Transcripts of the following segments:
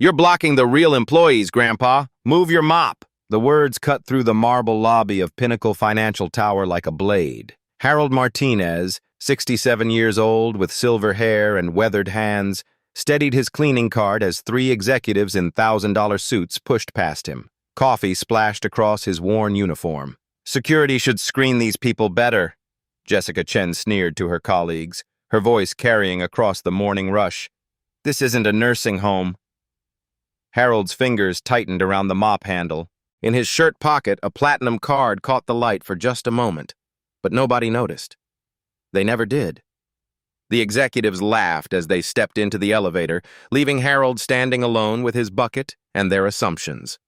You're blocking the real employees, Grandpa. Move your mop. The words cut through the marble lobby of Pinnacle Financial Tower like a blade. Harold Martinez, 67 years old with silver hair and weathered hands, steadied his cleaning cart as three executives in $1,000 suits pushed past him. Coffee splashed across his worn uniform. Security should screen these people better, Jessica Chen sneered to her colleagues, her voice carrying across the morning rush. This isn't a nursing home. Harold's fingers tightened around the mop handle. In his shirt pocket, a platinum card caught the light for just a moment, but nobody noticed. They never did. The executives laughed as they stepped into the elevator, leaving Harold standing alone with his bucket and their assumptions.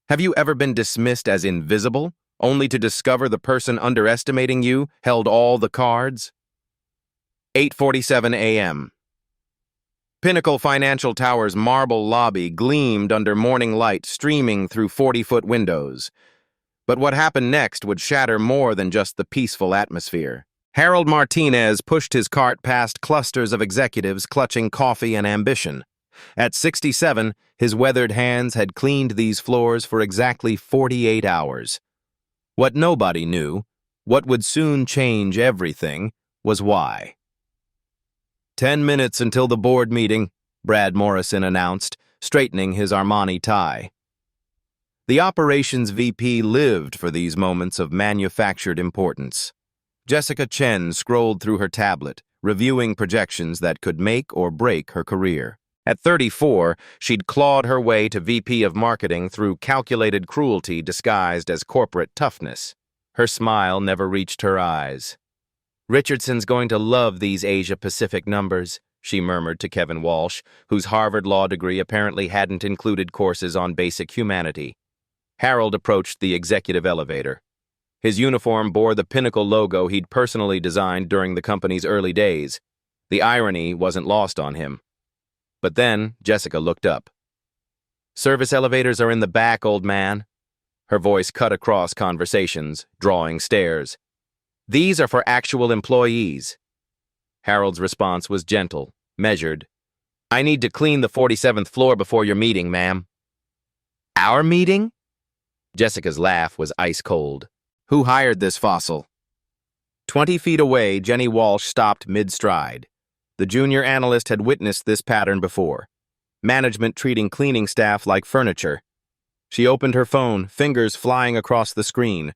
Have you ever been dismissed as invisible, only to discover the person underestimating you held all the cards? 8:47 a.m. Pinnacle Financial Tower's marble lobby gleamed under morning light streaming through 40-foot windows. But what happened next would shatter more than just the peaceful atmosphere. Harold Martinez pushed his cart past clusters of executives clutching coffee and ambition. At 67, his weathered hands had cleaned these floors for exactly 48 hours. What nobody knew, what would soon change everything, was why. 10 minutes until the board meeting, Brad Morrison announced, straightening his Armani tie. The operations VP lived for these moments of manufactured importance. Jessica Chen scrolled through her tablet, reviewing projections that could make or break her career. At 34, she'd clawed her way to VP of Marketing through calculated cruelty disguised as corporate toughness. Her smile never reached her eyes. Richardson's going to love these Asia-Pacific numbers, she murmured to Kevin Walsh, whose Harvard law degree apparently hadn't included courses on basic humanity. Harold approached the executive elevator. His uniform bore the Pinnacle logo he'd personally designed during the company's early days. The irony wasn't lost on him. But then, Jessica looked up. "Service elevators are in the back, old man." Her voice cut across conversations, drawing stares. "These are for actual employees." Harold's response was gentle, measured. "I need to clean the 47th floor before your meeting, ma'am." "Our meeting?" Jessica's laugh was ice cold. "Who hired this fossil?" 20 feet away, Jenny Walsh stopped mid-stride. The junior analyst had witnessed this pattern before. Management treating cleaning staff like furniture. She opened her phone, fingers flying across the screen.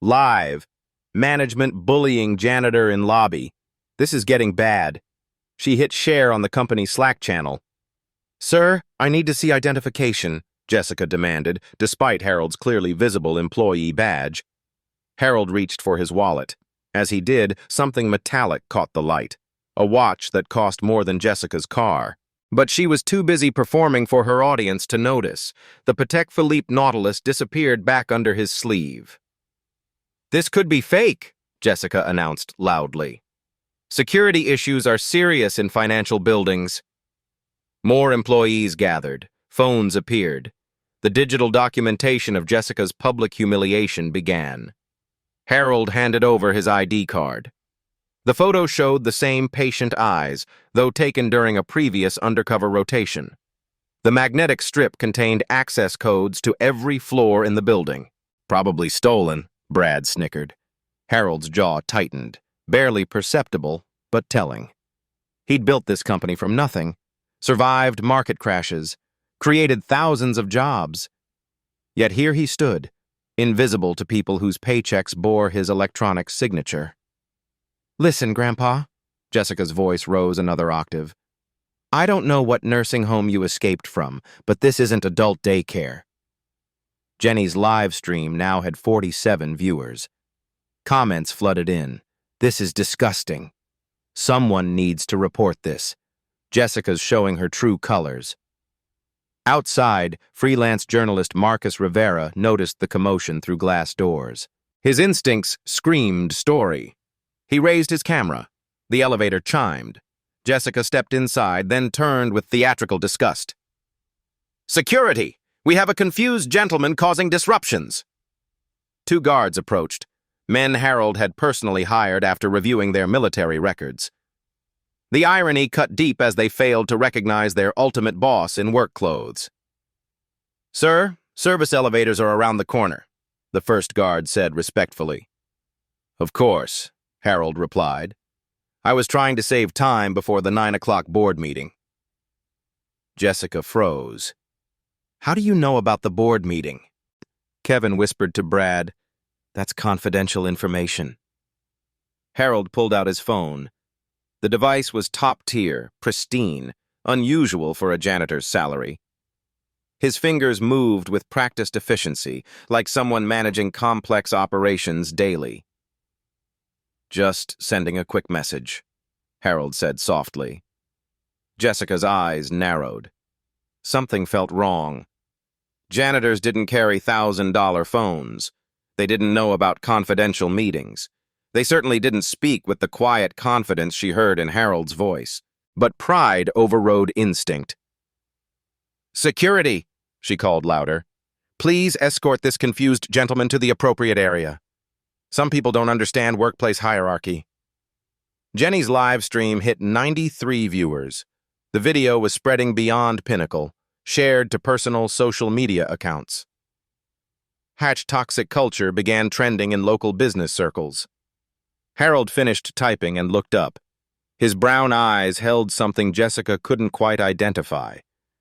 Live. Management bullying janitor in lobby. This is getting bad. She hit share on the company's Slack channel. "Sir, I need to see identification," Jessica demanded, despite Harold's clearly visible employee badge. Harold reached for his wallet. As he did, something metallic caught the light. A watch that cost more than Jessica's car. But she was too busy performing for her audience to notice. The Patek Philippe Nautilus disappeared back under his sleeve. "This could be fake," Jessica announced loudly. "Security issues are serious in financial buildings." More employees gathered. Phones appeared. The digital documentation of Jessica's public humiliation began. Harold handed over his ID card. The photo showed the same patient eyes, though taken during a previous undercover rotation. The magnetic strip contained access codes to every floor in the building. "Probably stolen," Brad snickered. Harold's jaw tightened, barely perceptible, but telling. He'd built this company from nothing, survived market crashes, created thousands of jobs. Yet here he stood, invisible to people whose paychecks bore his electronic signature. "Listen, Grandpa," Jessica's voice rose another octave. "I don't know what nursing home you escaped from, but this isn't adult daycare." Jenny's live stream now had 47 viewers. Comments flooded in. "This is disgusting. Someone needs to report this. Jessica's showing her true colors." Outside, freelance journalist Marcus Rivera noticed the commotion through glass doors. His instincts screamed story. He raised his camera. The elevator chimed. Jessica stepped inside, then turned with theatrical disgust. "Security! We have a confused gentleman causing disruptions." 2 guards approached, men Harold had personally hired after reviewing their military records. The irony cut deep as they failed to recognize their ultimate boss in work clothes. "Sir, service elevators are around the corner," the first guard said respectfully. "Of course," Harold replied. "I was trying to save time before the 9 o'clock board meeting." Jessica froze. "How do you know about the board meeting?" Kevin whispered to Brad, "That's confidential information." Harold pulled out his phone. The device was top-tier, pristine, unusual for a janitor's salary. His fingers moved with practiced efficiency, like someone managing complex operations daily. "Just sending a quick message," Harold said softly. Jessica's eyes narrowed. Something felt wrong. Janitors didn't carry $1,000 phones. They didn't know about confidential meetings. They certainly didn't speak with the quiet confidence she heard in Harold's voice. But pride overrode instinct. "Security," she called louder. "Please escort this confused gentleman to the appropriate area. Some people don't understand workplace hierarchy." Jenny's live stream hit 93 viewers. The video was spreading beyond Pinnacle, shared to personal social media accounts. Toxic culture began trending in local business circles. Harold finished typing and looked up. His brown eyes held something Jessica couldn't quite identify.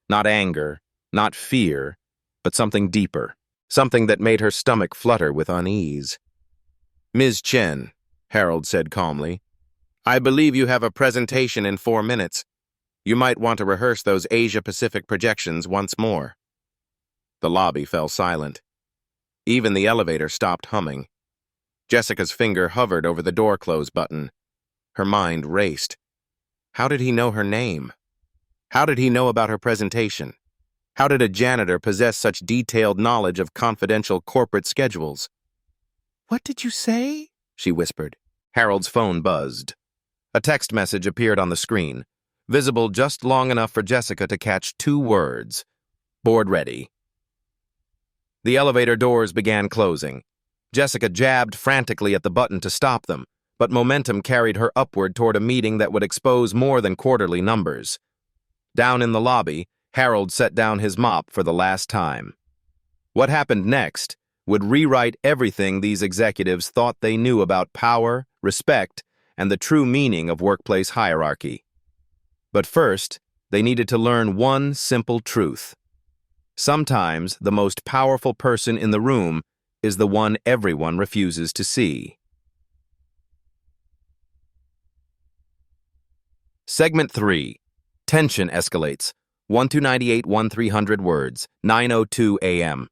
Not anger, not fear, but something deeper. Something that made her stomach flutter with unease. "Ms. Chen," Harold said calmly, "I believe you have a presentation in 4 minutes. You might want to rehearse those Asia-Pacific projections once more." The lobby fell silent. Even the elevator stopped humming. Jessica's finger hovered over the door close button. Her mind raced. How did he know her name? How did he know about her presentation? How did a janitor possess such detailed knowledge of confidential corporate schedules? "What did you say?" she whispered. Harold's phone buzzed. A text message appeared on the screen, visible just long enough for Jessica to catch 2 words: "Board ready." The elevator doors began closing. Jessica jabbed frantically at the button to stop them, but momentum carried her upward toward a meeting that would expose more than quarterly numbers. Down in the lobby, Harold set down his mop for the last time. What happened next would rewrite everything these executives thought they knew about power, respect, and the true meaning of workplace hierarchy. But first, they needed to learn one simple truth. Sometimes the most powerful person in the room is the one everyone refuses to see. Segment 3. Tension escalates. 1-98-1300 words. 9:02 a.m.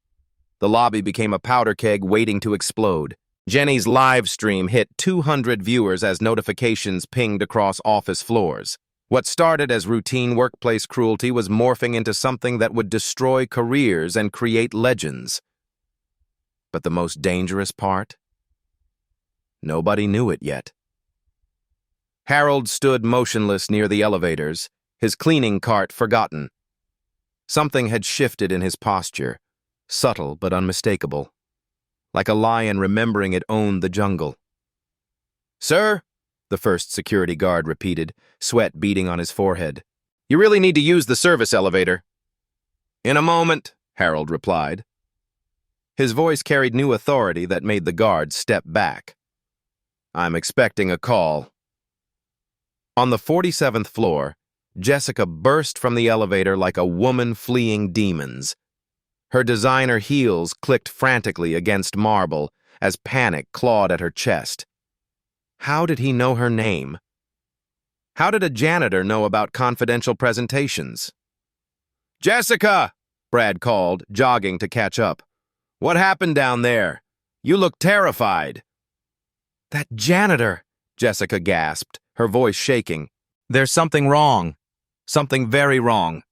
The lobby became a powder keg waiting to explode. Jenny's live stream hit 200 viewers as notifications pinged across office floors. What started as routine workplace cruelty was morphing into something that would destroy careers and create legends. But the most dangerous part? Nobody knew it yet. Harold stood motionless near the elevators, his cleaning cart forgotten. Something had shifted in his posture, subtle but unmistakable, like a lion remembering it owned the jungle. "Sir?" the first security guard repeated, sweat beading on his forehead. "You really need to use the service elevator." "In a moment," Harold replied. His voice carried new authority that made the guard step back. "I'm expecting a call." On the 47th floor, Jessica burst from the elevator like a woman fleeing demons. Her designer heels clicked frantically against marble as panic clawed at her chest. How did he know her name? How did a janitor know about confidential presentations? "Jessica!" Brad called, jogging to catch up. "What happened down there? You look terrified." "That janitor!" Jessica gasped, her voice shaking. "There's something wrong. Something very wrong."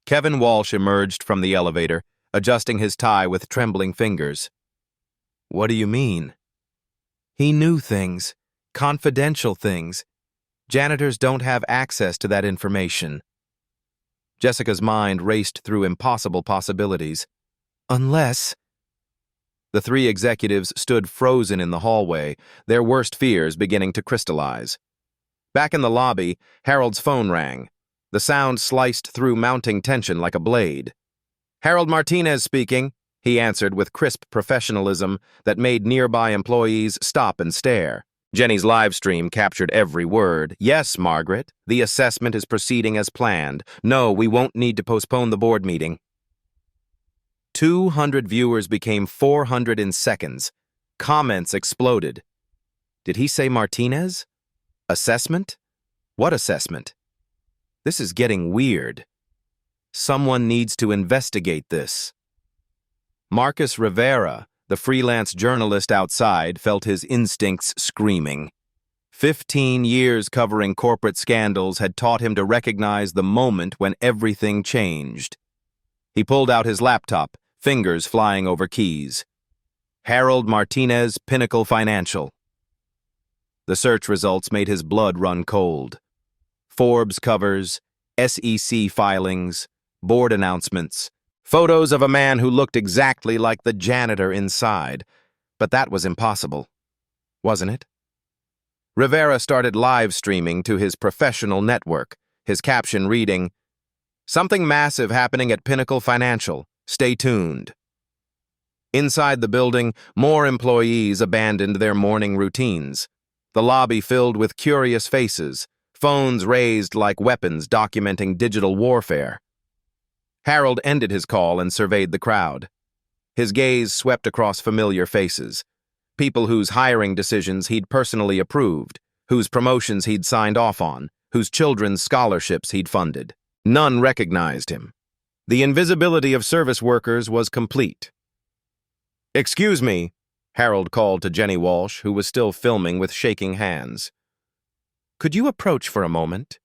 Kevin Walsh emerged from the elevator, adjusting his tie with trembling fingers. "What do you mean?" "He knew things, confidential things. Janitors don't have access to that information." Jessica's mind raced through impossible possibilities. Unless... The 3 executives stood frozen in the hallway, their worst fears beginning to crystallize. Back in the lobby, Harold's phone rang. The sound sliced through mounting tension like a blade. "Harold Martinez speaking," he answered with crisp professionalism that made nearby employees stop and stare. Jenny's live stream captured every word. "Yes, Margaret, the assessment is proceeding as planned. No, we won't need to postpone the board meeting." 200 viewers became 400 in seconds. Comments exploded. Did he say Martinez? Assessment? What assessment? This is getting weird. Someone needs to investigate this. Marcus Rivera, the freelance journalist outside, felt his instincts screaming. 15 years covering corporate scandals had taught him to recognize the moment when everything changed. He pulled out his laptop, fingers flying over keys. Harold Martinez, Pinnacle Financial. The search results made his blood run cold. Forbes covers, SEC filings, board announcements, photos of a man who looked exactly like the janitor inside. But that was impossible, wasn't it? Rivera started live streaming to his professional network, his caption reading, "Something massive happening at Pinnacle Financial. Stay tuned." Inside the building, more employees abandoned their morning routines. The lobby filled with curious faces, phones raised like weapons documenting digital warfare. Harold ended his call and surveyed the crowd. His gaze swept across familiar faces, people whose hiring decisions he'd personally approved, whose promotions he'd signed off on, whose children's scholarships he'd funded. None recognized him. The invisibility of service workers was complete. "Excuse me," Harold called to Jenny Walsh, who was still filming with shaking hands. "Could you approach for a moment?"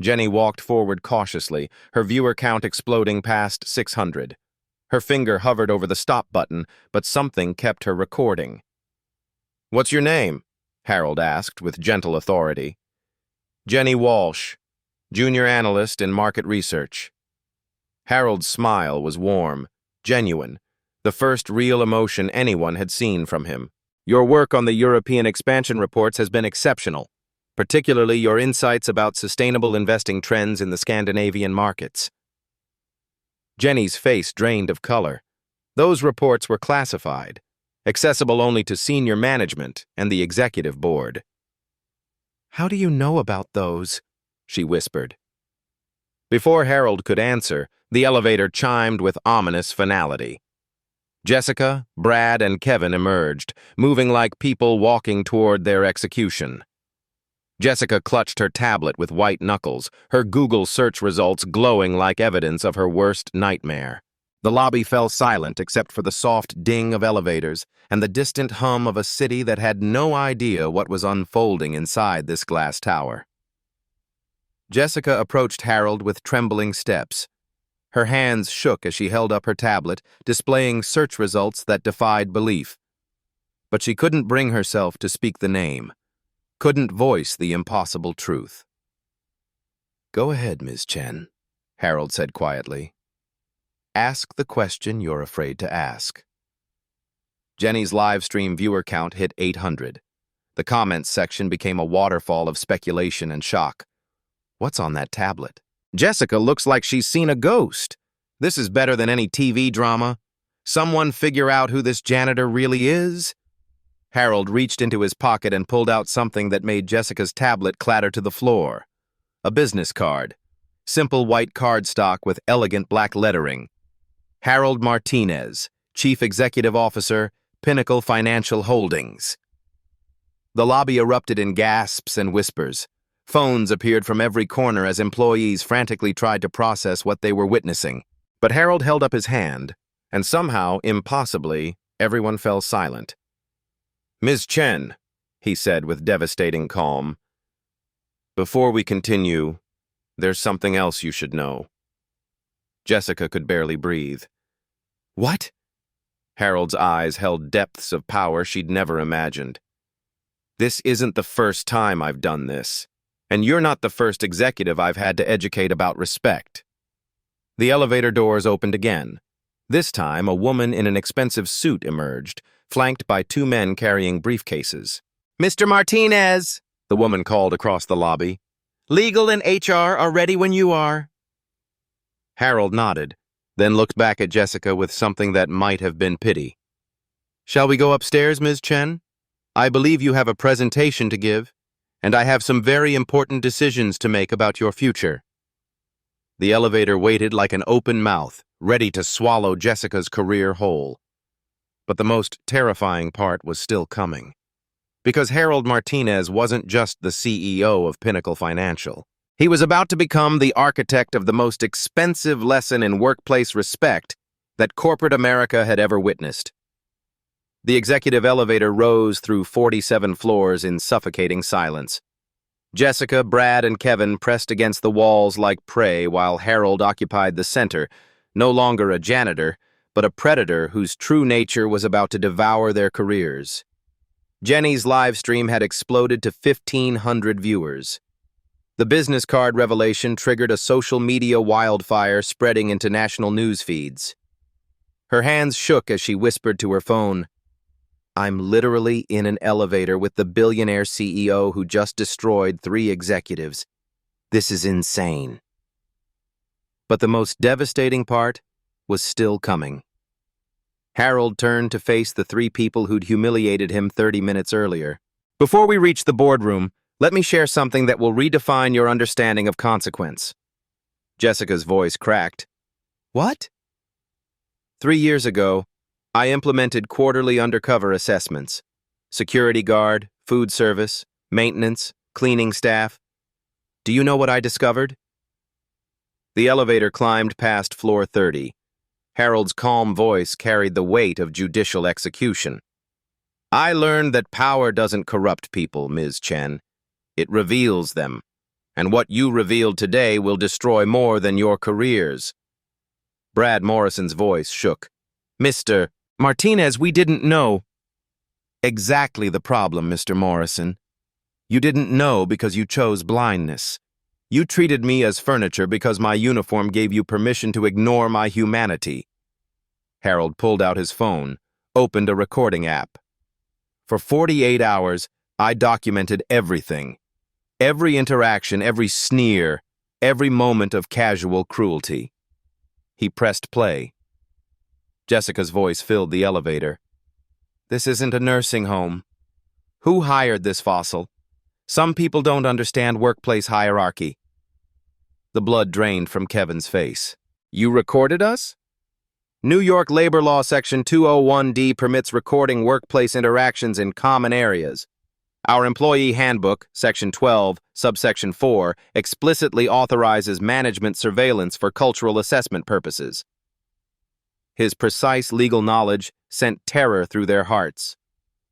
Jenny walked forward cautiously, her viewer count exploding past 600. Her finger hovered over the stop button, but something kept her recording. "What's your name?" Harold asked with gentle authority. "Jenny Walsh, junior analyst in market research." Harold's smile was warm, genuine, the first real emotion anyone had seen from him. "Your work on the European expansion reports has been exceptional, particularly your insights about sustainable investing trends in the Scandinavian markets." Jenny's face drained of color. Those reports were classified, accessible only to senior management and the executive board. "How do you know about those?" she whispered. Before Harold could answer, the elevator chimed with ominous finality. Jessica, Brad, and Kevin emerged, moving like people walking toward their execution. Jessica clutched her tablet with white knuckles, her Google search results glowing like evidence of her worst nightmare. The lobby fell silent except for the soft ding of elevators and the distant hum of a city that had no idea what was unfolding inside this glass tower. Jessica approached Harold with trembling steps. Her hands shook as she held up her tablet, displaying search results that defied belief. But she couldn't bring herself to speak the name, couldn't voice the impossible truth. "Go ahead, Ms. Chen," Harold said quietly. "Ask the question you're afraid to ask." Jenny's live stream viewer count hit 800. The comments section became a waterfall of speculation and shock. What's on that tablet? Jessica looks like she's seen a ghost. This is better than any TV drama. Someone figure out who this janitor really is? Harold reached into his pocket and pulled out something that made Jessica's tablet clatter to the floor. A business card. Simple white cardstock with elegant black lettering. Harold Martinez, Chief Executive Officer, Pinnacle Financial Holdings. The lobby erupted in gasps and whispers. Phones appeared from every corner as employees frantically tried to process what they were witnessing. But Harold held up his hand, and somehow, impossibly, everyone fell silent. "Ms. Chen," he said with devastating calm, "before we continue, there's something else you should know." Jessica could barely breathe. "What?" Harold's eyes held depths of power she'd never imagined. "This isn't the first time I've done this. And you're not the first executive I've had to educate about respect." The elevator doors opened again. This time, a woman in an expensive suit emerged, flanked by two men carrying briefcases. "Mr. Martinez!" the woman called across the lobby. "Legal and HR are ready when you are." Harold nodded, then looked back at Jessica with something that might have been pity. "Shall we go upstairs, Ms. Chen? I believe you have a presentation to give, and I have some very important decisions to make about your future." The elevator waited like an open mouth, ready to swallow Jessica's career whole. But the most terrifying part was still coming. Because Harold Martinez wasn't just the CEO of Pinnacle Financial. He was about to become the architect of the most expensive lesson in workplace respect that corporate America had ever witnessed. The executive elevator rose through 47 floors in suffocating silence. Jessica, Brad, and Kevin pressed against the walls like prey while Harold occupied the center, no longer a janitor, but a predator whose true nature was about to devour their careers. Jenny's live stream had exploded to 1,500 viewers. The business card revelation triggered a social media wildfire spreading into national news feeds. Her hands shook as she whispered to her phone, "I'm literally in an elevator with the billionaire CEO who just destroyed 3 executives. This is insane." But the most devastating part was still coming. Harold turned to face the 3 people who'd humiliated him 30 minutes earlier. "Before we reach the boardroom, let me share something that will redefine your understanding of consequence." Jessica's voice cracked. "What?" 3 years ago, I implemented quarterly undercover assessments. Security guard, food service, maintenance, cleaning staff. Do you know what I discovered? The elevator climbed past floor 30. Harold's calm voice carried the weight of judicial execution. "I learned that power doesn't corrupt people, Ms. Chen. It reveals them. And what you revealed today will destroy more than your careers." Brad Morrison's voice shook. "Mr. Martinez, we didn't know." "Exactly the problem, Mr. Morrison. You didn't know because you chose blindness. You treated me as furniture because my uniform gave you permission to ignore my humanity." Harold pulled out his phone, opened a recording app. "For 48 hours, I documented everything. Every interaction, every sneer, every moment of casual cruelty." He pressed play. Jessica's voice filled the elevator. "This isn't a nursing home. Who hired this fossil? Some people don't understand workplace hierarchy." The blood drained from Kevin's face. "You recorded us?" "New York Labor Law Section 201D permits recording workplace interactions in common areas. Our Employee Handbook, Section 12, Subsection 4, explicitly authorizes management surveillance for cultural assessment purposes." His precise legal knowledge sent terror through their hearts.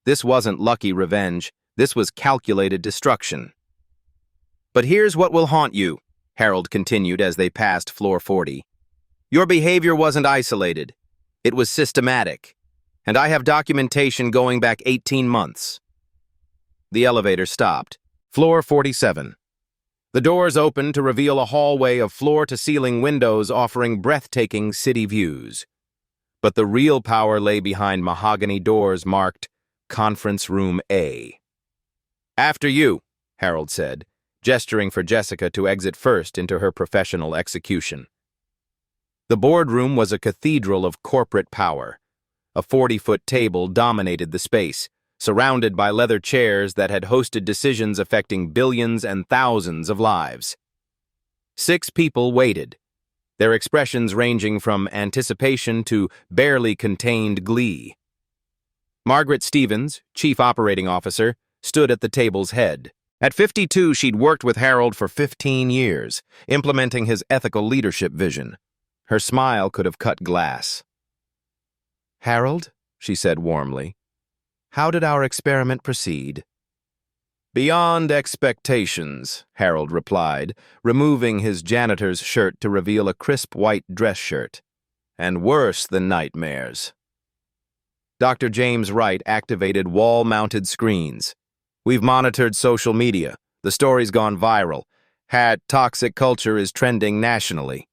This wasn't lucky revenge. This was calculated destruction. "But here's what will haunt you," Harold continued as they passed floor 40. "Your behavior wasn't isolated. It was systematic. And I have documentation going back 18 months. The elevator stopped. Floor 47. The doors opened to reveal a hallway of floor-to-ceiling windows offering breathtaking city views. But the real power lay behind mahogany doors marked Conference Room A. "After you," Harold said, gesturing for Jessica to exit first into her professional execution. The boardroom was a cathedral of corporate power. A 40-foot table dominated the space, surrounded by leather chairs that had hosted decisions affecting billions and thousands of lives. 6 people waited, their expressions ranging from anticipation to barely contained glee. Margaret Stevens, Chief Operating Officer, stood at the table's head. At 52, she'd worked with Harold for 15 years, implementing his ethical leadership vision. Her smile could have cut glass. "Harold," she said warmly, "how did our experiment proceed?" "Beyond expectations," Harold replied, removing his janitor's shirt to reveal a crisp white dress shirt. "And worse than nightmares." Dr. James Wright activated wall-mounted screens. "We've monitored social media. The story's gone viral. Toxic culture is trending nationally."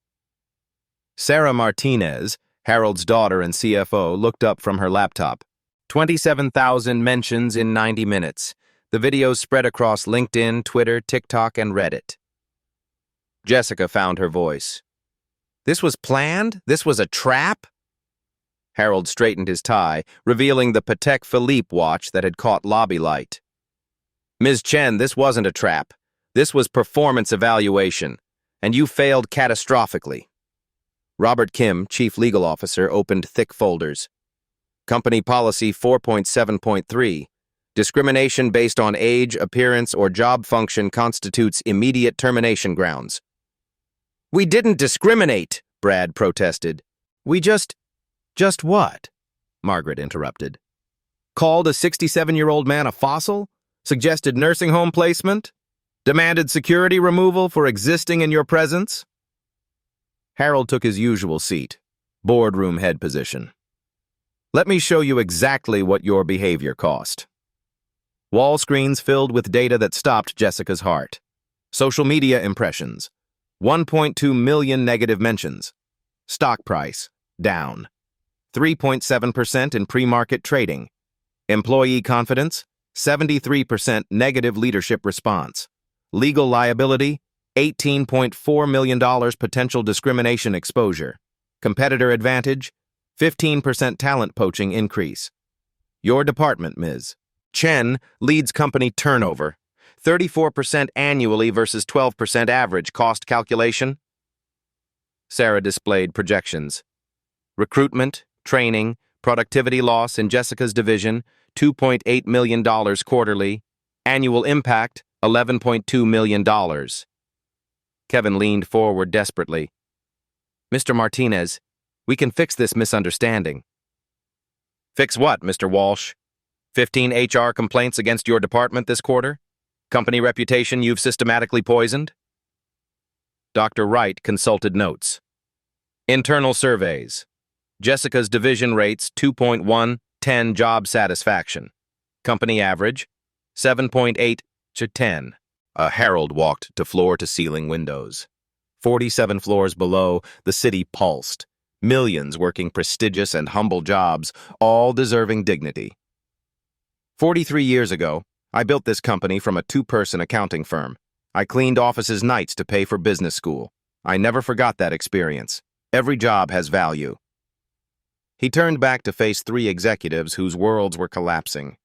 Sarah Martinez, Harold's daughter and CFO, looked up from her laptop. 27,000 mentions in 90 minutes. The videos spread across LinkedIn, Twitter, TikTok, and Reddit. Jessica found her voice. This was planned? This was a trap? Harold straightened his tie, revealing the Patek Philippe watch that had caught lobby light. Ms. Chen, this wasn't a trap. This was performance evaluation, and you failed catastrophically. Robert Kim, Chief Legal Officer, opened thick folders. Company Policy 4.7.3. Discrimination based on age, appearance, or job function constitutes immediate termination grounds. We didn't discriminate, Brad protested. We just what? Margaret interrupted. Called a 67-year-old man a fossil? Suggested nursing home placement? Demanded security removal for existing in your presence? Harold took his usual seat, boardroom head position. Let me show you exactly what your behavior cost. Wall screens filled with data that stopped Jessica's heart. Social media impressions. 1.2 million negative mentions. Stock price, down. 3.7% in pre-market trading. Employee confidence, 73% negative leadership response. Legal liability, $18.4 million potential discrimination exposure. Competitor advantage, 15% talent poaching increase. Your department, Ms. Chen, leads company turnover, 34% annually versus 12% average cost calculation. Sarah displayed projections. Recruitment, training, productivity loss in Jessica's division, $2.8 million quarterly. Annual impact, $11.2 million. Kevin leaned forward desperately. Mr. Martinez, we can fix this misunderstanding. Fix what, Mr. Walsh? 15 HR complaints against your department this quarter? Company reputation you've systematically poisoned? Dr. Wright consulted notes. Internal surveys. Jessica's division rates 2.1, 10 job satisfaction. Company average 7.8 to 10. Harold walked to floor-to-ceiling windows. 47 floors below, the city pulsed. Millions working prestigious and humble jobs, all deserving dignity. 43 years ago, I built this company from a two-person accounting firm. I cleaned offices nights to pay for business school. I never forgot that experience. Every job has value. He turned back to face three executives whose worlds were collapsing.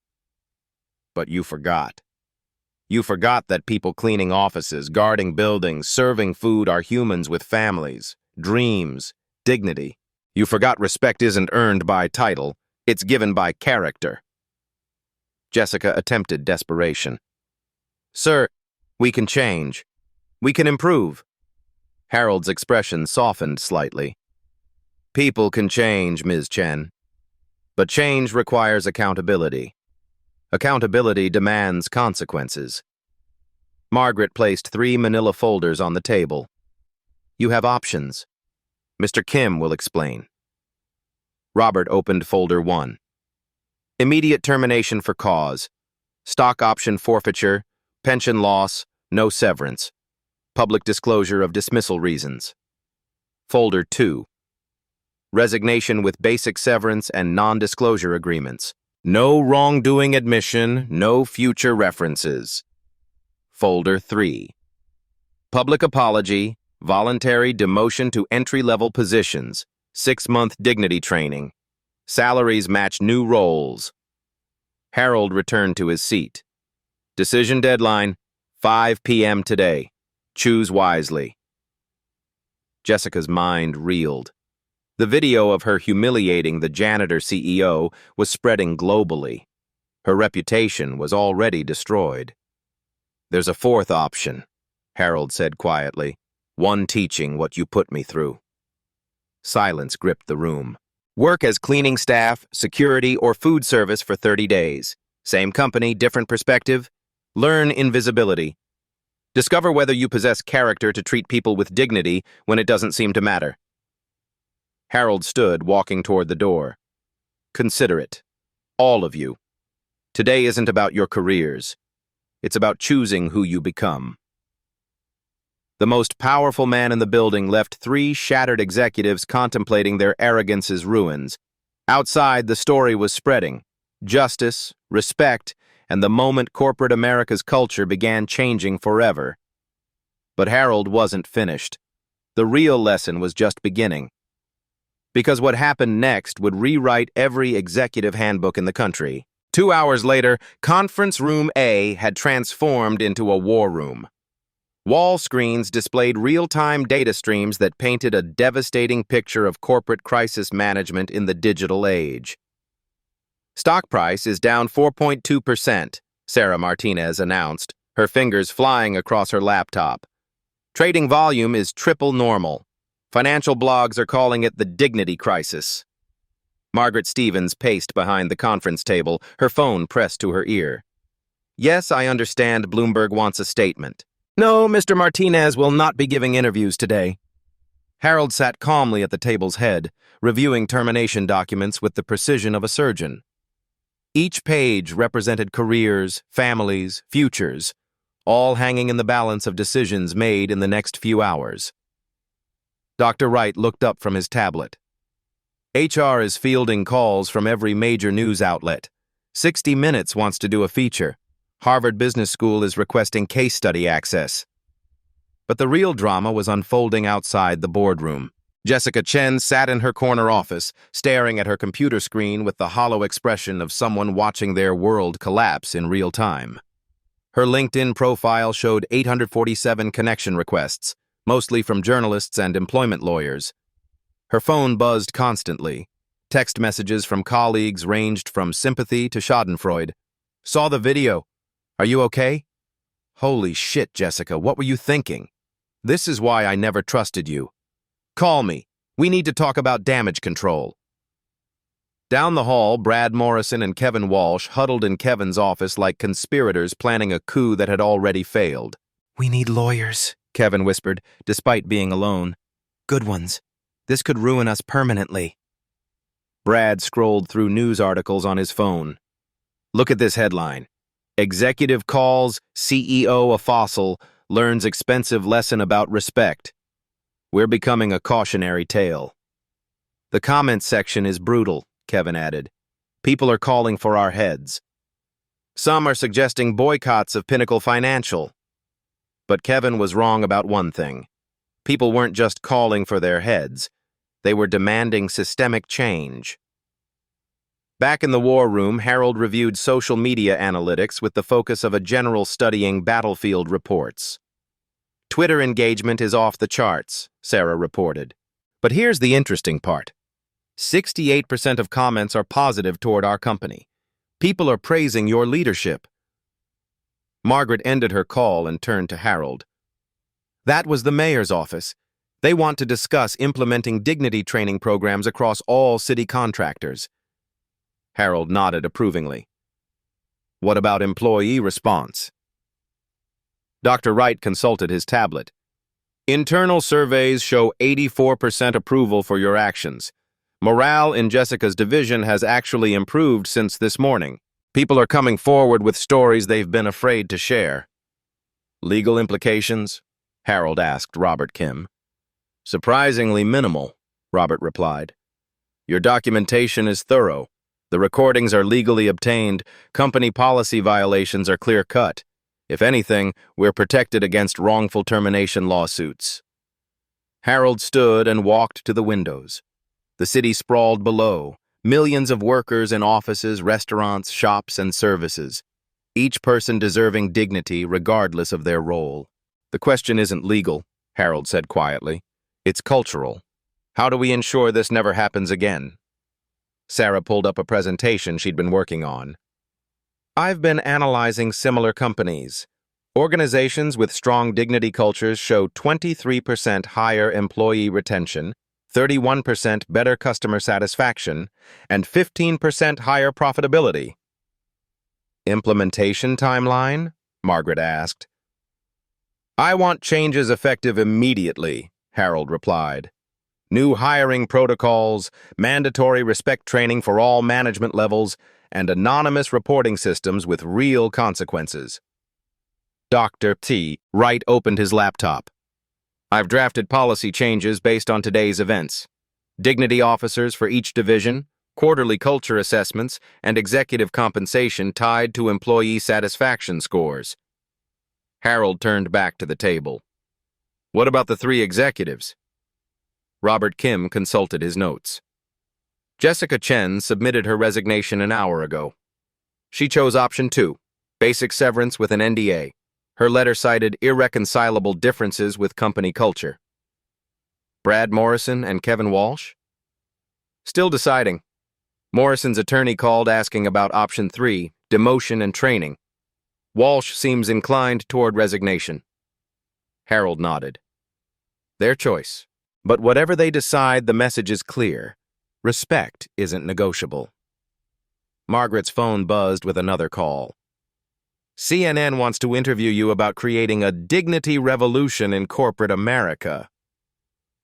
But you forgot. You forgot that people cleaning offices, guarding buildings, serving food are humans with families, dreams, dignity. You forgot respect isn't earned by title, it's given by character. Jessica attempted desperation. Sir, we can change. We can improve. Harold's expression softened slightly. People can change, Ms. Chen. But change requires accountability. Accountability demands consequences. Margaret placed 3 manila folders on the table. You have options. Mr. Kim will explain. Robert opened folder 1. Immediate termination for cause. Stock option forfeiture. Pension loss. No severance. Public disclosure of dismissal reasons. Folder 2. Resignation with basic severance and non-disclosure agreements. No wrongdoing admission, no future references. Folder 3. Public apology, voluntary demotion to entry-level positions, 6-month dignity training. Salaries match new roles. Harold returned to his seat. Decision deadline, 5 p.m. today. Choose wisely. Jessica's mind reeled. The video of her humiliating the janitor CEO was spreading globally. Her reputation was already destroyed. There's a fourth option, Harold said quietly. One teaching what you put me through. Silence gripped the room. Work as cleaning staff, security, or food service for 30 days. Same company, different perspective. Learn invisibility. Discover whether you possess character to treat people with dignity when it doesn't seem to matter. Harold stood, walking toward the door. Consider it. All of you. Today isn't about your careers. It's about choosing who you become. The most powerful man in the building left 3 shattered executives contemplating their arrogance's ruins. Outside, the story was spreading. Justice, respect, and the moment corporate America's culture began changing forever. But Harold wasn't finished. The real lesson was just beginning. Because what happened next would rewrite every executive handbook in the country. 2 hours later, Conference Room A had transformed into a war room. Wall screens displayed real-time data streams that painted a devastating picture of corporate crisis management in the digital age. Stock price is down 4.2%, Sarah Martinez announced, her fingers flying across her laptop. Trading volume is triple normal. Financial blogs are calling it the dignity crisis. Margaret Stevens paced behind the conference table, her phone pressed to her ear. Yes, I understand Bloomberg wants a statement. No, Mr. Martinez will not be giving interviews today. Harold sat calmly at the table's head, reviewing termination documents with the precision of a surgeon. Each page represented careers, families, futures, all hanging in the balance of decisions made in the next few hours. Dr. Wright looked up from his tablet. HR is fielding calls from every major news outlet. 60 Minutes wants to do a feature. Harvard Business School is requesting case study access. But the real drama was unfolding outside the boardroom. Jessica Chen sat in her corner office, staring at her computer screen with the hollow expression of someone watching their world collapse in real time. Her LinkedIn profile showed 847 connection requests, mostly from journalists and employment lawyers. Her phone buzzed constantly. Text messages from colleagues ranged from sympathy to schadenfreude. Saw the video. Are you okay? Holy shit, Jessica, what were you thinking? This is why I never trusted you. Call me. We need to talk about damage control. Down the hall, Brad Morrison and Kevin Walsh huddled in Kevin's office like conspirators planning a coup that had already failed. We need lawyers, Kevin whispered, despite being alone. Good ones. This could ruin us permanently. Brad scrolled through news articles on his phone. Look at this headline. Executive calls CEO a fossil, learns expensive lesson about respect. We're becoming a cautionary tale. The comments section is brutal, Kevin added. People are calling for our heads. Some are suggesting boycotts of Pinnacle Financial. But Kevin was wrong about one thing. People weren't just calling for their heads. They were demanding systemic change. Back in the war room, Harold reviewed social media analytics with the focus of a general studying battlefield reports. Twitter engagement is off the charts, Sarah reported. But here's the interesting part. 68% of comments are positive toward our company. People are praising your leadership. Margaret ended her call and turned to Harold. That was the mayor's office. They want to discuss implementing dignity training programs across all city contractors. Harold nodded approvingly. What about employee response? Dr. Wright consulted his tablet. Internal surveys show 84% approval for your actions. Morale in Jessica's division has actually improved since this morning. People are coming forward with stories they've been afraid to share. Legal implications? Harold asked Robert Kim. Surprisingly minimal, Robert replied. Your documentation is thorough. The recordings are legally obtained. Company policy violations are clear-cut. If anything, we're protected against wrongful termination lawsuits. Harold stood and walked to the windows. The city sprawled below, millions of workers in offices, restaurants, shops, and services, each person deserving dignity regardless of their role. The question isn't legal, Harold said quietly. It's cultural. How do we ensure this never happens again? Sarah pulled up a presentation she'd been working on. I've been analyzing similar companies. Organizations with strong dignity cultures show 23% higher employee retention, 31% better customer satisfaction, and 15% higher profitability. Implementation timeline? Margaret asked. I want changes effective immediately, Harold replied. New hiring protocols, mandatory respect training for all management levels, and anonymous reporting systems with real consequences. Dr. T. Wright opened his laptop. I've drafted policy changes based on today's events. Dignity officers for each division, quarterly culture assessments, and executive compensation tied to employee satisfaction scores. Harold turned back to the table. What about the 3 executives? Robert Kim consulted his notes. Jessica Chen submitted her resignation an hour ago. She chose option 2, basic severance with an NDA. Her letter cited irreconcilable differences with company culture. Brad Morrison and Kevin Walsh? Still deciding. Morrison's attorney called asking about option 3, demotion and training. Walsh seems inclined toward resignation. Harold nodded. Their choice. But whatever they decide, the message is clear. Respect isn't negotiable. Margaret's phone buzzed with another call. CNN wants to interview you about creating a dignity revolution in corporate America.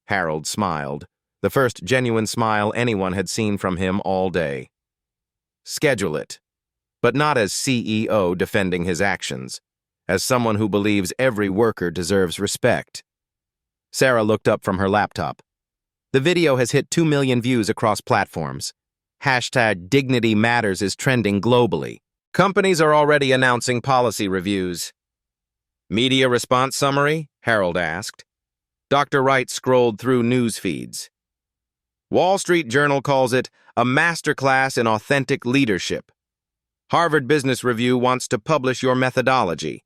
Harold smiled, the first genuine smile anyone had seen from him all day. Schedule it, but not as CEO defending his actions, as someone who believes every worker deserves respect. Sarah looked up from her laptop. The video has hit 2 million views across platforms. Hashtag Dignity Matters is trending globally. Companies are already announcing policy reviews. Media response summary? Harold asked. Dr. Wright scrolled through news feeds. Wall Street Journal calls it a masterclass in authentic leadership. Harvard Business Review wants to publish your methodology.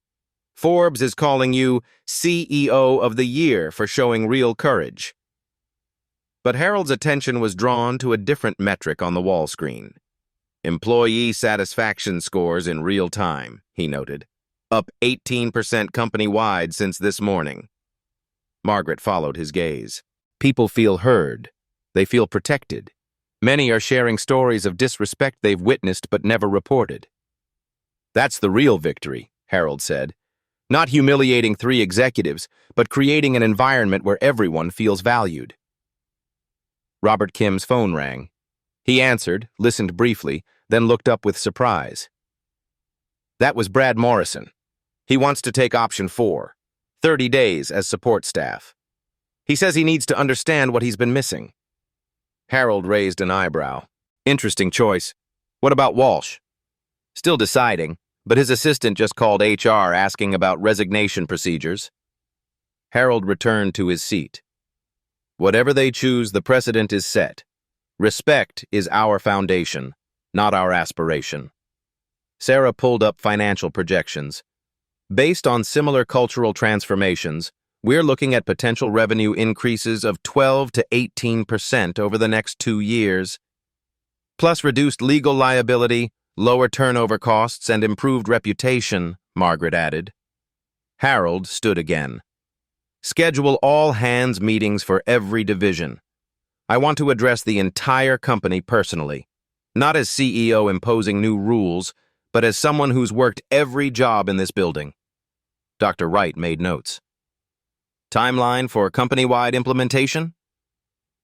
Forbes is calling you CEO of the Year for showing real courage. But Harold's attention was drawn to a different metric on the wall screen. Employee satisfaction scores in real time, he noted. Up 18% company-wide since this morning. Margaret followed his gaze. People feel heard. They feel protected. Many are sharing stories of disrespect they've witnessed but never reported. That's the real victory, Harold said. Not humiliating 3 executives, but creating an environment where everyone feels valued. Robert Kim's phone rang. He answered, listened briefly, then looked up with surprise. That was Brad Morrison. He wants to take option 4, 30 days as support staff. He says he needs to understand what he's been missing. Harold raised an eyebrow. Interesting choice. What about Walsh? Still deciding, but his assistant just called HR asking about resignation procedures. Harold returned to his seat. Whatever they choose, the precedent is set. Respect is our foundation, not our aspiration. Sarah pulled up financial projections. Based on similar cultural transformations, we're looking at potential revenue increases of 12 to 18% over the next 2 years, plus reduced legal liability, lower turnover costs, and improved reputation, Margaret added. Harold stood again. Schedule all hands meetings for every division. I want to address the entire company personally, not as CEO imposing new rules, but as someone who's worked every job in this building. Dr. Wright made notes. Timeline for company-wide implementation?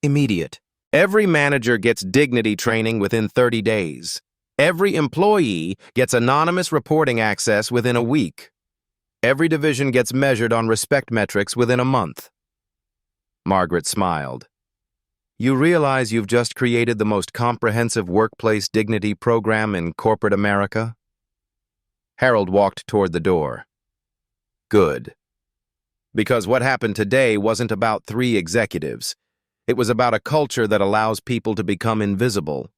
Immediate. Every manager gets dignity training within 30 days. Every employee gets anonymous reporting access within a week. Every division gets measured on respect metrics within a month. Margaret smiled. You realize you've just created the most comprehensive workplace dignity program in corporate America? Harold walked toward the door. Good. Because what happened today wasn't about 3 executives. It was about a culture that allows people to become invisible.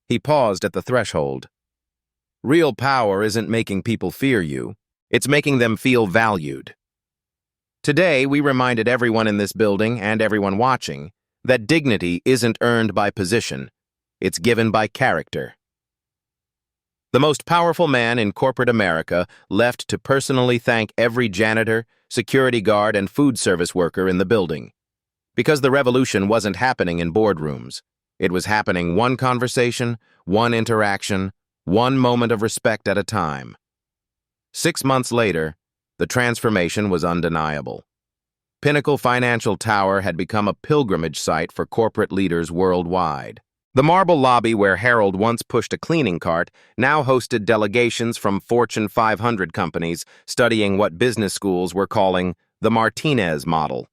He paused at the threshold. Real power isn't making people fear you. It's making them feel valued. Today, we reminded everyone in this building and everyone watching that dignity isn't earned by position. It's given by character. The most powerful man in corporate America left to personally thank every janitor, security guard, and food service worker in the building. Because the revolution wasn't happening in boardrooms. It was happening one conversation, one interaction, one moment of respect at a time. 6 months later, the transformation was undeniable. Pinnacle Financial Tower had become a pilgrimage site for corporate leaders worldwide. The marble lobby where Harold once pushed a cleaning cart now hosted delegations from Fortune 500 companies studying what business schools were calling the Martinez model.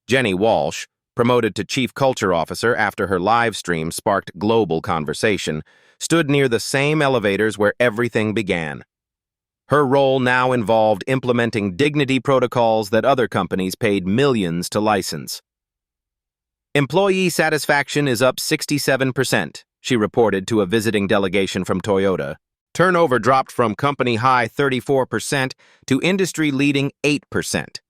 Jenny Walsh, promoted to chief culture officer after her live stream sparked global conversation, stood near the same elevators where everything began. Her role now involved implementing dignity protocols that other companies paid millions to license. Employee satisfaction is up 67%, she reported to a visiting delegation from Toyota. Turnover dropped from company-high 34% to industry-leading 8%.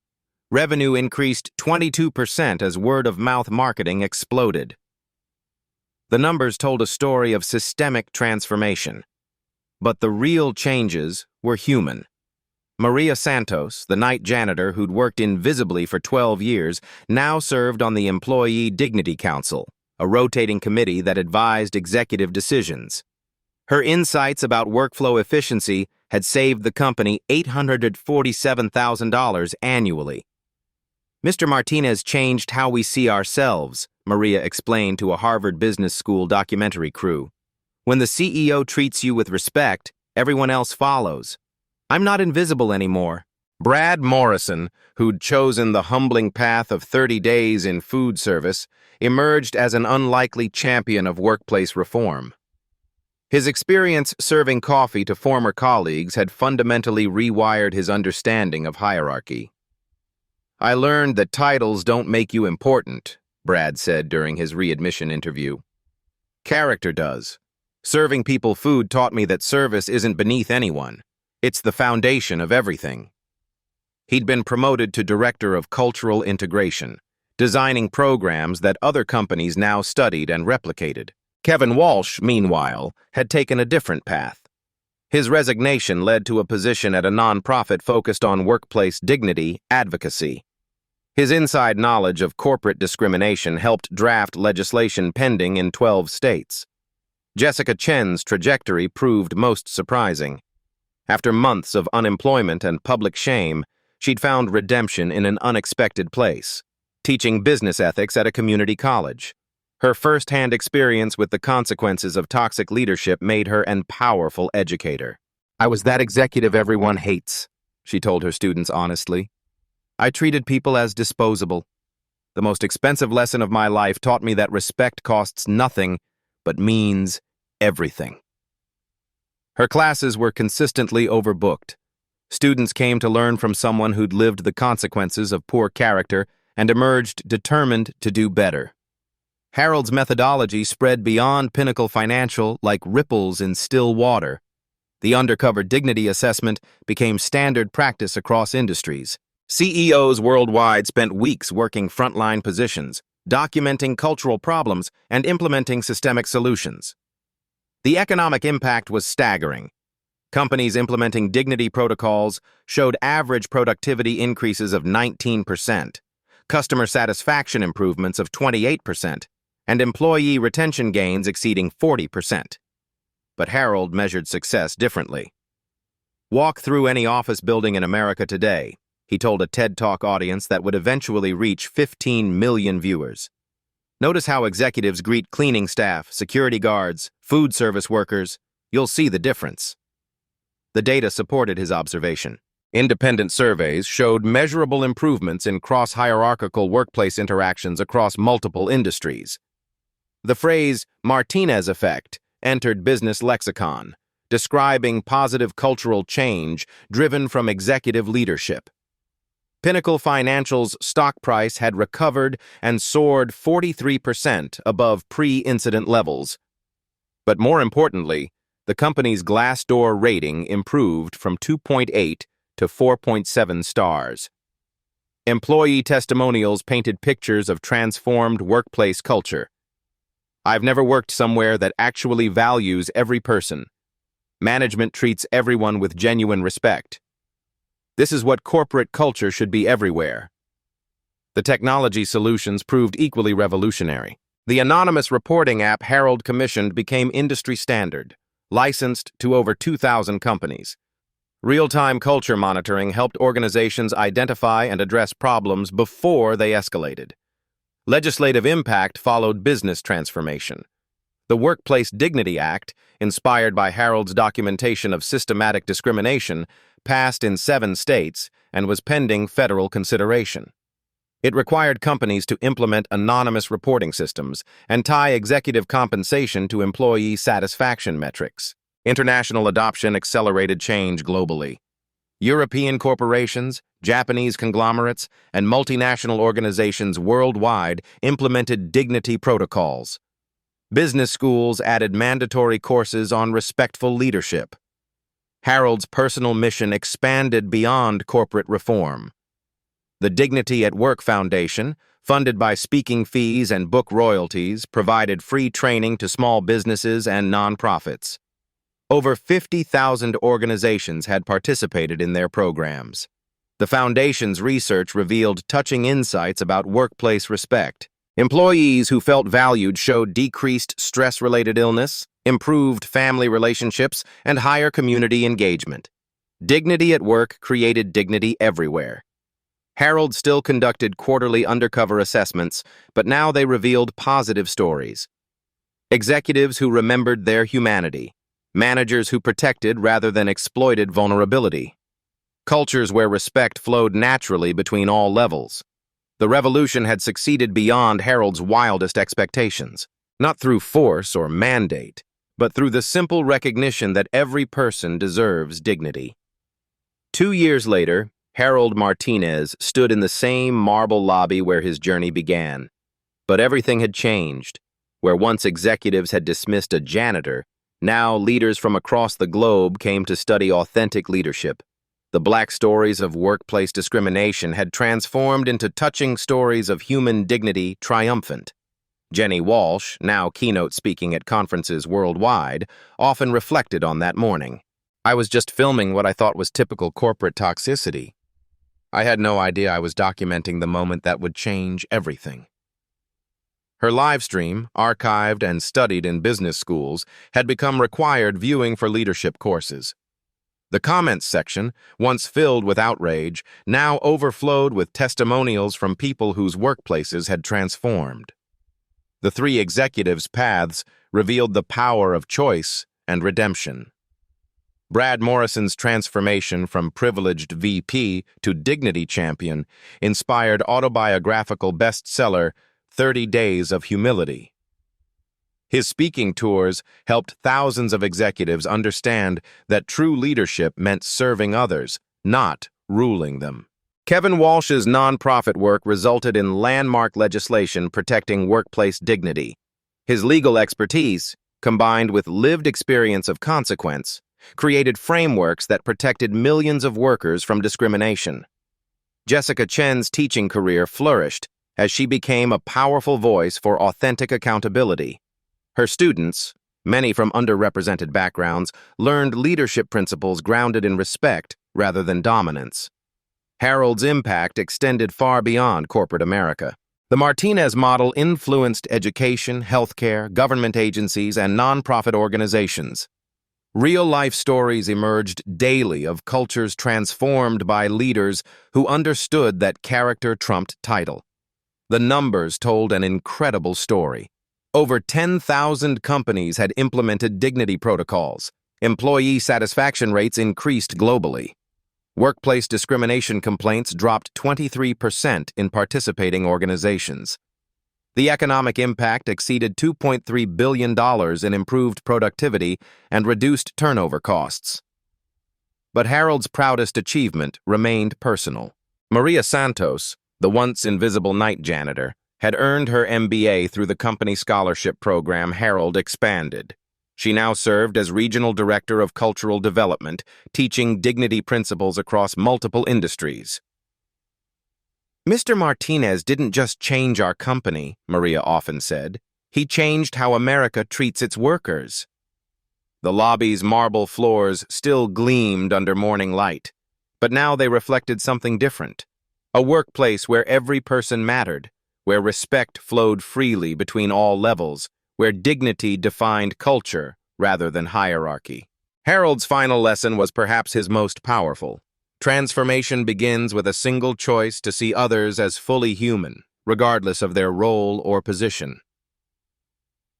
Revenue increased 22% as word-of-mouth marketing exploded. The numbers told a story of systemic transformation. But the real changes were human. Maria Santos, the night janitor who'd worked invisibly for 12 years, now served on the Employee Dignity Council, a rotating committee that advised executive decisions. Her insights about workflow efficiency had saved the company $847,000 annually. Mr. Martinez changed how we see ourselves, Maria explained to a Harvard Business School documentary crew. When the CEO treats you with respect, everyone else follows. I'm not invisible anymore. Brad Morrison, who'd chosen the humbling path of 30 days in food service, emerged as an unlikely champion of workplace reform. His experience serving coffee to former colleagues had fundamentally rewired his understanding of hierarchy. I learned that titles don't make you important, Brad said during his readmission interview. Character does. Serving people food taught me that service isn't beneath anyone. It's the foundation of everything. He'd been promoted to Director of Cultural Integration, designing programs that other companies now studied and replicated. Kevin Walsh, meanwhile, had taken a different path. His resignation led to a position at a nonprofit focused on workplace dignity advocacy. His inside knowledge of corporate discrimination helped draft legislation pending in 12 states. Jessica Chen's trajectory proved most surprising. After months of unemployment and public shame, she'd found redemption in an unexpected place, teaching business ethics at a community college. Her first-hand experience with the consequences of toxic leadership made her an powerful educator. I was that executive everyone hates, she told her students honestly. I treated people as disposable. The most expensive lesson of my life taught me that respect costs nothing, but means everything. Her classes were consistently overbooked. Students came to learn from someone who'd lived the consequences of poor character and emerged determined to do better. Harold's methodology spread beyond Pinnacle Financial like ripples in still water. The undercover dignity assessment became standard practice across industries. CEOs worldwide spent weeks working frontline positions, documenting cultural problems, and implementing systemic solutions. The economic impact was staggering. Companies implementing dignity protocols showed average productivity increases of 19%, customer satisfaction improvements of 28%, and employee retention gains exceeding 40%. But Harold measured success differently. Walk through any office building in America today, he told a TED Talk audience that would eventually reach 15 million viewers. Notice how executives greet cleaning staff, security guards, food service workers. You'll see the difference. The data supported his observation. Independent surveys showed measurable improvements in cross-hierarchical workplace interactions across multiple industries. The phrase Martinez effect entered business lexicon, describing positive cultural change driven from executive leadership. Pinnacle Financial's stock price had recovered and soared 43% above pre-incident levels. But more importantly, the company's Glassdoor rating improved from 2.8 to 4.7 stars. Employee testimonials painted pictures of transformed workplace culture. I've never worked somewhere that actually values every person. Management treats everyone with genuine respect. This is what corporate culture should be everywhere. The technology solutions proved equally revolutionary. The anonymous reporting app Harold commissioned became industry standard, licensed to over 2,000 companies. Real-time culture monitoring helped organizations identify and address problems before they escalated. Legislative impact followed business transformation. The Workplace Dignity Act, inspired by Harold's documentation of systematic discrimination, passed in 7 states and was pending federal consideration. It required companies to implement anonymous reporting systems and tie executive compensation to employee satisfaction metrics. International adoption accelerated change globally. European corporations, Japanese conglomerates, and multinational organizations worldwide implemented dignity protocols. Business schools added mandatory courses on respectful leadership. Harold's personal mission expanded beyond corporate reform. The Dignity at Work Foundation, funded by speaking fees and book royalties, provided free training to small businesses and nonprofits. Over 50,000 organizations had participated in their programs. The foundation's research revealed touching insights about workplace respect. Employees who felt valued showed decreased stress-related illness, improved family relationships, and higher community engagement. Dignity at work created dignity everywhere. Harold still conducted quarterly undercover assessments, but now they revealed positive stories. Executives who remembered their humanity. Managers who protected rather than exploited vulnerability. Cultures where respect flowed naturally between all levels. The revolution had succeeded beyond Harold's wildest expectations, not through force or mandate, but through the simple recognition that every person deserves dignity. 2 years later, Harold Martinez stood in the same marble lobby where his journey began. But everything had changed. Where once executives had dismissed a janitor, now leaders from across the globe came to study authentic leadership. The black stories of workplace discrimination had transformed into touching stories of human dignity triumphant. Jenny Walsh, now keynote speaking at conferences worldwide, often reflected on that morning. I was just filming what I thought was typical corporate toxicity. I had no idea I was documenting the moment that would change everything. Her live stream, archived and studied in business schools, had become required viewing for leadership courses. The comments section, once filled with outrage, now overflowed with testimonials from people whose workplaces had transformed. The three executives' paths revealed the power of choice and redemption. Brad Morrison's transformation from privileged VP to dignity champion inspired autobiographical bestseller 30 Days of Humility. His speaking tours helped thousands of executives understand that true leadership meant serving others, not ruling them. Kevin Walsh's nonprofit work resulted in landmark legislation protecting workplace dignity. His legal expertise, combined with lived experience of consequence, created frameworks that protected millions of workers from discrimination. Jessica Chen's teaching career flourished as she became a powerful voice for authentic accountability. Her students, many from underrepresented backgrounds, learned leadership principles grounded in respect rather than dominance. Harold's impact extended far beyond corporate America. The Martinez model influenced education, healthcare, government agencies, and nonprofit organizations. Real-life stories emerged daily of cultures transformed by leaders who understood that character trumped title. The numbers told an incredible story. Over 10,000 companies had implemented dignity protocols. Employee satisfaction rates increased globally. Workplace discrimination complaints dropped 23% in participating organizations. The economic impact exceeded $2.3 billion in improved productivity and reduced turnover costs. But Harold's proudest achievement remained personal. Maria Santos, the once invisible night janitor, had earned her MBA through the company scholarship program Harold expanded. She now served as Regional Director of Cultural Development, teaching dignity principles across multiple industries. Mr. Martinez didn't just change our company, Maria often said. He changed how America treats its workers. The lobby's marble floors still gleamed under morning light, but now they reflected something different. A workplace where every person mattered, where respect flowed freely between all levels, where dignity defined culture rather than hierarchy. Harold's final lesson was perhaps his most powerful. Transformation begins with a single choice to see others as fully human, regardless of their role or position.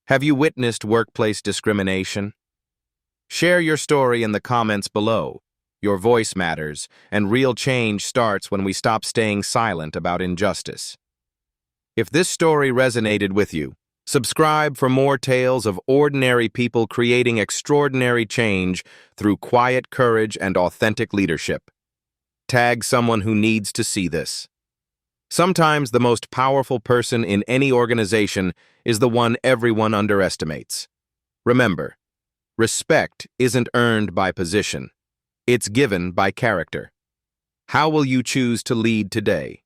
Have you witnessed workplace discrimination? Share your story in the comments below. Your voice matters, and real change starts when we stop staying silent about injustice. If this story resonated with you, subscribe for more tales of ordinary people creating extraordinary change through quiet courage and authentic leadership. Tag someone who needs to see this. Sometimes the most powerful person in any organization is the one everyone underestimates. Remember, respect isn't earned by position. It's given by character. How will you choose to lead today?